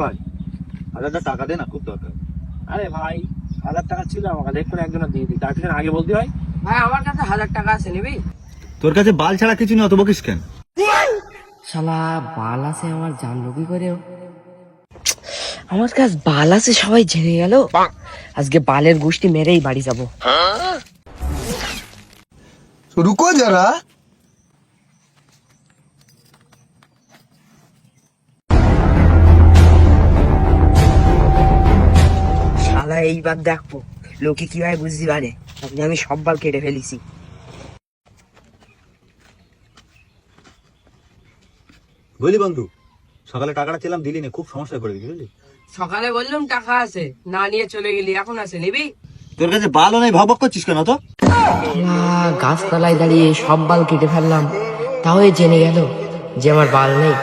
ভাই 1000 টাকা দে না, খুব দরকার। আরে ভাই 1000 টাকা ছিল আমার কাছে, একটু একজনের দিয়ে দিই, তার পিছনে আগে বলতে হয়। ভাই আমার কাছে 1000 টাকা আছে, নিবি? তোর কাছে বাল ছাড়া কিছু নেই, অত বকিস কেন? শালা বাল আছে আমার, জানলো কি করে ও? আমার কাছে বাল আছে সবাই জেনে গেল, আজকে বালের গোষ্ঠী মেরেই বাড়ি যাব। रुको जरा। শালা এইবার দেখবো লোকে কিভাবে বুঝতে পারে আপনি আমি সব বাল কেটে ফেলেছি। বুঝলি বন্ধু, সকালে টাকাটা ছিলাম দিলি না, খুব সমস্যায় পড়ে গেছি বুঝলি। সকালে বললাম টাকা আছে, না নিয়ে চলে গেলি, এখন আছে, নিবি? তোর কাছে বালও নেই, ভক করছিস কেন তো? গাছতলায় দাঁড়িয়ে সব বাল কেটে ফেললাম, তাও জেনে গেল যে আমার বাল নেই।